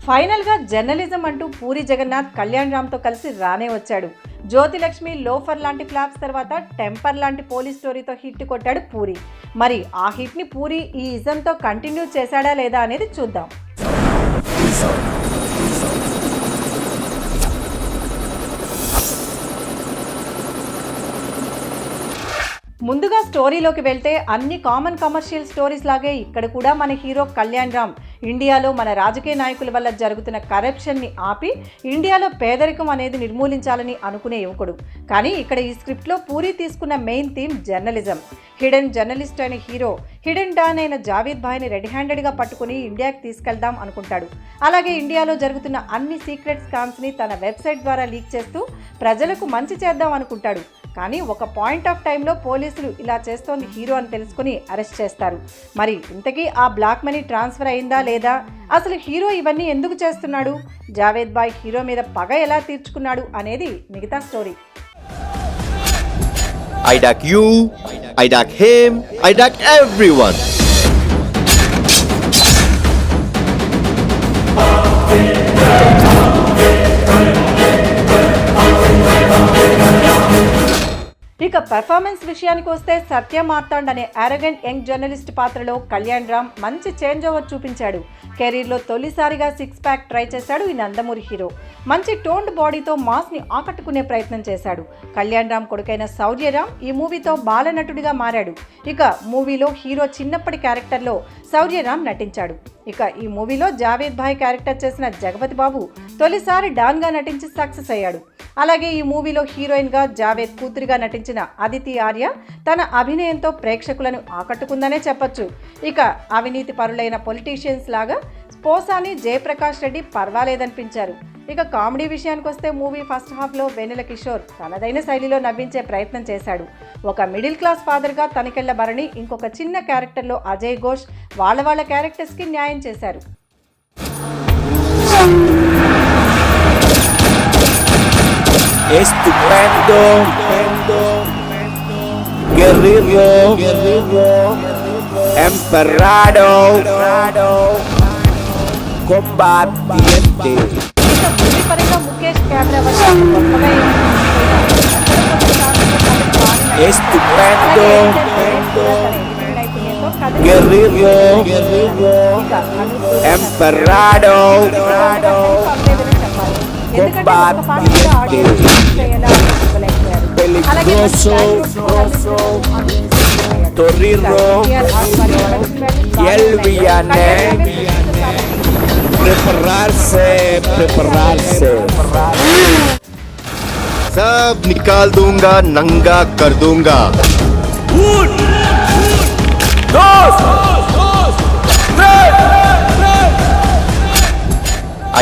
Final గా journalism అంటూ పూరి జగన్నాథ్ కళ్యాణ్ రామ్ తో కలిసి రానే వచ్చాడు. జ్యోతిలక్ష్మి, లోఫర్ లాంటి ఫ్లాప్స్ తర్వాత టెంపర్ లాంటి పోలీస్ స్టోరీతో హిట్ కొట్టాడు పూరి. మరి ఆ హిట్ ని పూరి ఈ ఇజంతో కంటిన్యూ చేశాడా లేదా అనేది చూద్దాం. ముందుగా స్టోరీలోకి వెళ్తే అన్ని కామన్ కమర్షియల్ స్టోరీస్ లాగే ఇక్కడ కూడా మన హీరో కళ్యాణ్ రామ్ ఇండియాలో మన రాజకీయ నాయకుల వల్ల జరుగుతున్న కరప్షన్ని ఆపి ఇండియాలో పేదరికం అనేది నిర్మూలించాలని అనుకునే యువకుడు. కానీ ఇక్కడ ఈ స్క్రిప్ట్లో పూరి తీసుకున్న main theme journalism. Hidden journalist అయిన హీరో హిడెన్ డాన్ అయిన జావేద్ భాయ్ని రెడీ హ్యాండెడ్గా పట్టుకుని ఇండియాకి తీసుకెళ్దాం అనుకుంటాడు. అలాగే ఇండియాలో జరుగుతున్న అన్ని సీక్రెట్ స్కామ్స్ని తన వెబ్సైట్ ద్వారా లీక్ చేస్తూ ప్రజలకు మంచి చేద్దాం అనుకుంటాడు. కానీ ఒక పాయింట్ ఆఫ్ టైంలో పోలీసులు ఇలా చేస్తోంది హీరో అని తెలుసుకుని అరెస్ట్ చేస్తారు. మరి ఇంతకీ ఆ బ్లాక్ మనీ ట్రాన్స్ఫర్ అయిందా లేదా, అసలు హీరో ఇవన్నీ ఎందుకు చేస్తున్నాడు, జావేద్ భాయ్ హీరో మీద పగ ఎలా తీర్చుకున్నాడు అనేది మిగతా story. I duck you, I duck him, I duck everyone. ఇక పెర్ఫార్మెన్స్ విషయానికి వస్తే సత్య మార్తాండ్ అనే అరగెంట్ యంగ్ జర్నలిస్ట్ పాత్రలో కళ్యాణ్ రామ్ మంచి చేంజ్ ఓవర్ చూపించాడు. కెరీర్లో తొలిసారిగా 6 ప్యాక్ ట్రై చేశాడు ఈ నందమూరి హీరో. మంచి టోన్డ్ బాడీతో మాస్ని ఆకట్టుకునే ప్రయత్నం చేశాడు. కళ్యాణ్ రామ్ కొడుకైన శౌర్యరామ్ ఈ మూవీతో బాలనటుడిగా మారాడు. ఇక మూవీలో హీరో చిన్నప్పటి క్యారెక్టర్లో శౌర్యరామ్ నటించాడు. ఇక ఈ మూవీలో జావేద్ భాయ్ క్యారెక్టర్ చేసిన జగపతి బాబు తొలిసారి డాన్గా నటించి సక్సెస్ అయ్యాడు. అలాగే ఈ మూవీలో హీరోయిన్గా జావేద్ కూతురిగా నటించిన అదితి ఆర్య తన అభినయంతో ప్రేక్షకులను ఆకట్టుకుందనే చెప్పొచ్చు. ఇక అవినీతి పరులైన పొలిటీషియన్స్ లాగా పోసాని, జయప్రకాష్ రెడ్డి పర్వాలేదనిపించారు. ఇక కామెడీ విషయానికి వస్తే మూవీ ఫస్ట్ హాఫ్లో వెన్నెల కిషోర్ తనదైన శైలిలో నవ్వించే ప్రయత్నం చేశాడు. ఒక మిడిల్ క్లాస్ ఫాదర్గా తనికెళ్ల భరణి, ఇంకొక చిన్న క్యారెక్టర్లో అజయ్ ఘోష్ వాళ్ళ క్యారెక్టర్స్కి న్యాయం చేశారు. Estupendo, guerrero, emperado, combatiente. Mukesh camera Estupendo, guerrero, emperado, combatiente, peligroso, torriro y el villano. Prepararse. सब निकाल दूंगा, नंगा कर दूंगा.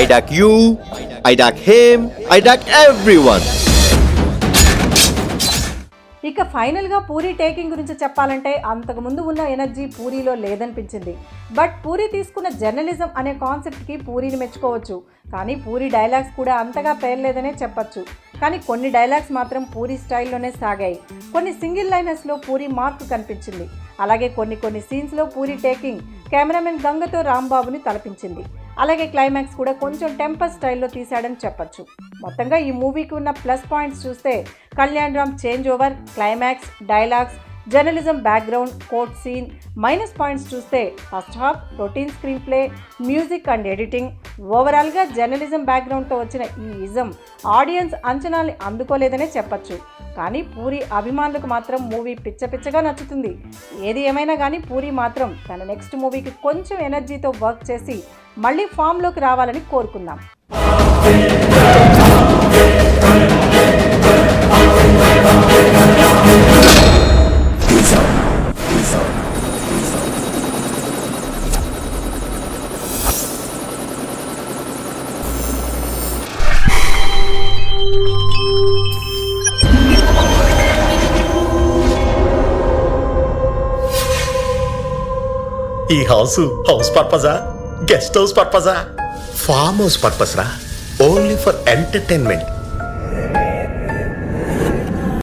I duck you, I duck him, I duck everyone. ఇక ఫైనల్గా పూరి టేకింగ్ గురించి చెప్పాలంటే అంతకుముందు ఉన్న ఎనర్జీ పూరిలో లేదనిపించింది. బట్ పూరి తీసుకున్న జర్నలిజం అనే కాన్సెప్ట్కి పూరిని మెచ్చుకోవచ్చు. కానీ పూరి డైలాగ్స్ కూడా అంతగా పేర్లేదనే చెప్పచ్చు. కానీ కొన్ని డైలాగ్స్ మాత్రం పూరి స్టైల్లోనే సాగాయి. కొన్ని సింగిల్ లైనర్స్లో పూరి మార్క్ కనిపించింది. అలాగే కొన్ని సీన్స్లో పూరి టేకింగ్ కెమెరామెన్ గంగతో రాంబాబుని తలపించింది. అలాగే క్లైమాక్స్ కూడా కొంచెం టెంపర్ స్టైల్లో తీశాడని చెప్పచ్చు. మొత్తంగా ఈ మూవీకి ఉన్న ప్లస్ పాయింట్స్ చూస్తే Kalyan Ram change over, climax, dialogues, journalism background, court scene. Minus points చూస్తే first half, routine screenplay, music and editing. ఓవరాల్గా జర్నలిజం బ్యాక్గ్రౌండ్తో వచ్చిన ఈ ఇజం ఆడియన్స్ అంచనాల్ని అందుకోలేదనే చెప్పచ్చు. కానీ పూరి అభిమానులకు మాత్రం మూవీ పిచ్చగా నచ్చుతుంది. ఏది ఏమైనా కానీ పూరి మాత్రం తన నెక్స్ట్ మూవీకి కొంచెం ఎనర్జీతో వర్క్ చేసి మళ్ళీ ఫామ్లోకి రావాలని కోరుకుందాం. ఈ హౌస్ పర్పజా, గెస్ట్ హౌస్ పర్పజా, ఫామ్ హౌస్ పర్పస్ రా, ఓన్లీ ఫర్ ఎంటర్టైన్మెంట్.